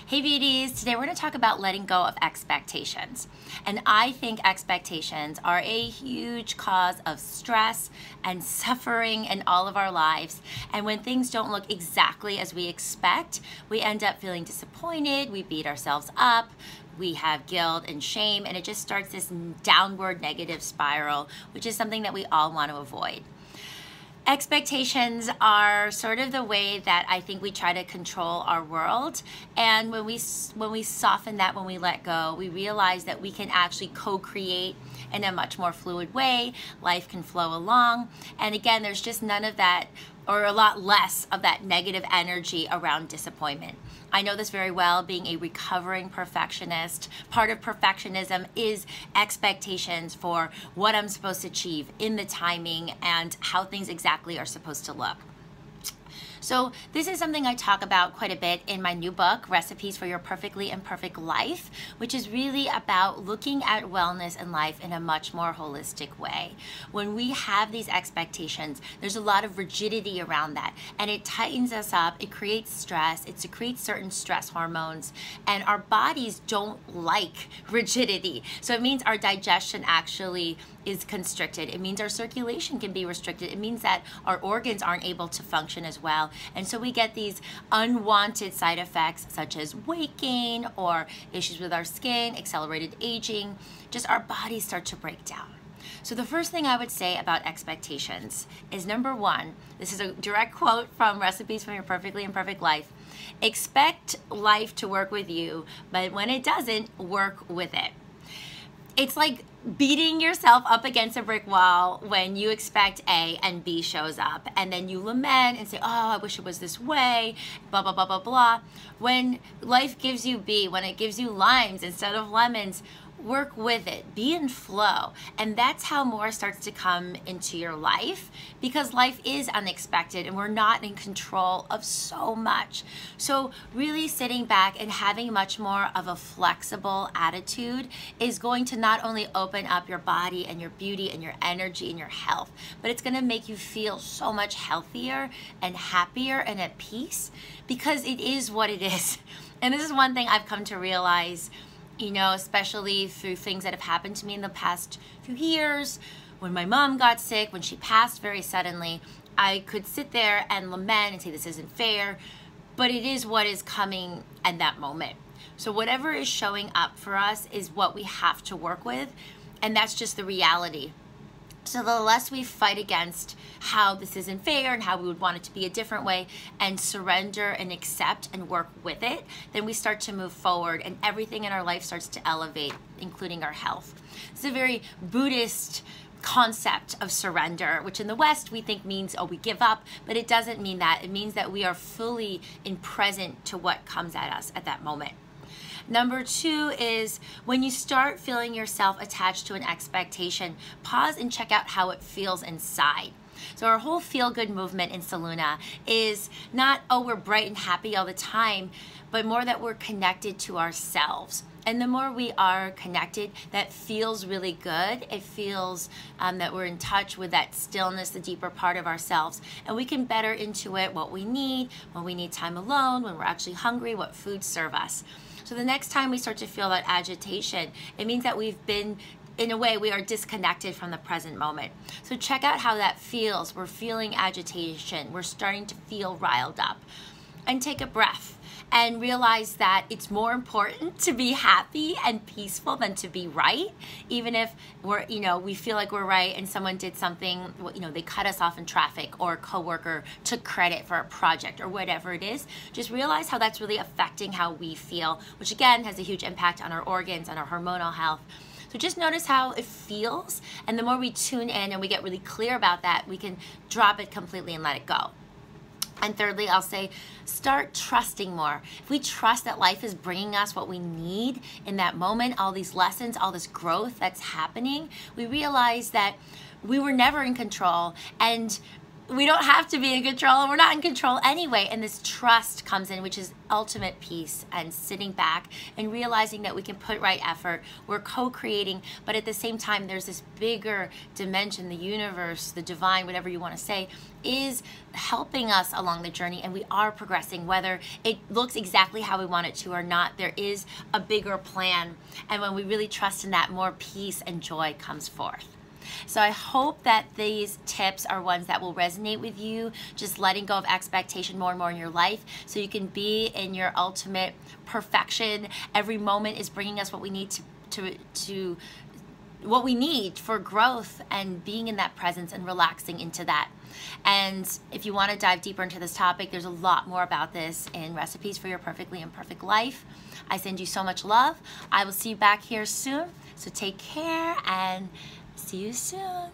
Hey beauties, today we're going to talk about letting go of expectations. And I think expectations are a huge cause of stress and suffering in all of our lives. And when things don't look exactly as we expect, we end up feeling disappointed, we beat ourselves up, we have guilt and shame, and it just starts this downward negative spiral, which is something that we all want to avoid. Expectations are sort of the way that I think we try to control our world, and when we soften that, when we let go, we realize that we can actually co-create in a much more fluid way. Life can flow along, and again, there's just none of that, or a lot less of that negative energy around disappointment. I know this very well, being a recovering perfectionist. Part of perfectionism is expectations for what I'm supposed to achieve in the timing and how things exactly are supposed to look. So this is something I talk about quite a bit in my new book, Recipes for Your Perfectly Imperfect Life, which is really about looking at wellness and life in a much more holistic way. When we have these expectations, there's a lot of rigidity around that, and it tightens us up, it creates stress, it secretes certain stress hormones, and our bodies don't like rigidity. So it means our digestion actually is constricted. It means our circulation can be restricted. It means that our organs aren't able to function as well. And so we get these unwanted side effects such as weight gain or issues with our skin, accelerated aging, just our bodies start to break down. So the first thing I would say about expectations is, number one, this is a direct quote from Recipes for Your Perfectly Imperfect Life: expect life to work with you, but when it doesn't, work with it. It's like beating yourself up against a brick wall when you expect A and B shows up, and then you lament and say, oh, I wish it was this way, blah, blah, blah, blah, blah. When life gives you B, when it gives you limes instead of lemons, work with it, be in flow. And that's how more starts to come into your life, because life is unexpected and we're not in control of so much. So really sitting back and having much more of a flexible attitude is going to not only open up your body and your beauty and your energy and your health, but it's going to make you feel so much healthier and happier and at peace, because it is what it is. And this is one thing I've come to realize, you know, especially through things that have happened to me in the past few years. When my mom got sick, when she passed very suddenly, I could sit there and lament and say this isn't fair, but it is what is coming at that moment. So whatever is showing up for us is what we have to work with, and that's just the reality. So the less we fight against how this isn't fair and how we would want it to be a different way, and surrender and accept and work with it, then we start to move forward and everything in our life starts to elevate, including our health. It's a very Buddhist concept of surrender, which in the West we think means, oh, we give up, but it doesn't mean that. It means that we are fully present to what comes at us at that moment. Number two is, when you start feeling yourself attached to an expectation, pause and check out how it feels inside. So our whole feel-good movement in Saluna is not, oh, we're bright and happy all the time, but more that we're connected to ourselves. And the more we are connected, that feels really good. It feels that we're in touch with that stillness, the deeper part of ourselves. And we can better intuit what we need, when we need time alone, when we're actually hungry, what foods serve us. So the next time we start to feel that agitation, it means that we've been, in a way, we are disconnected from the present moment. So check out how that feels. We're feeling agitation. We're starting to feel riled up. And take a breath and realize that it's more important to be happy and peaceful than to be right. Even if we're, we feel like we're right and someone did something, they cut us off in traffic, or a coworker took credit for a project or whatever it is, just realize how that's really affecting how we feel, which again has a huge impact on our organs and our hormonal health. So just notice how it feels, and the more we tune in and we get really clear about that, we can drop it completely and let it go. And thirdly, I'll say, start trusting more. If we trust that life is bringing us what we need in that moment, all these lessons, all this growth that's happening, we realize that we were never in control, and we don't have to be in control, and we're not in control anyway. And this trust comes in, which is ultimate peace and sitting back and realizing that we can put right effort. We're co-creating, but at the same time, there's this bigger dimension, the universe, the divine, whatever you want to say, is helping us along the journey, and we are progressing, whether it looks exactly how we want it to or not. There is a bigger plan, and when we really trust in that, more peace and joy comes forth. So I hope that these tips are ones that will resonate with you, just letting go of expectation more and more in your life so you can be in your ultimate perfection. Every moment is bringing us what we need to what we need for growth, and being in that presence and relaxing into that. And if you want to dive deeper into this topic, there's a lot more about this in Recipes for Your Perfectly Imperfect Life. I send you so much love. I will see you back here soon. So take care and see you soon.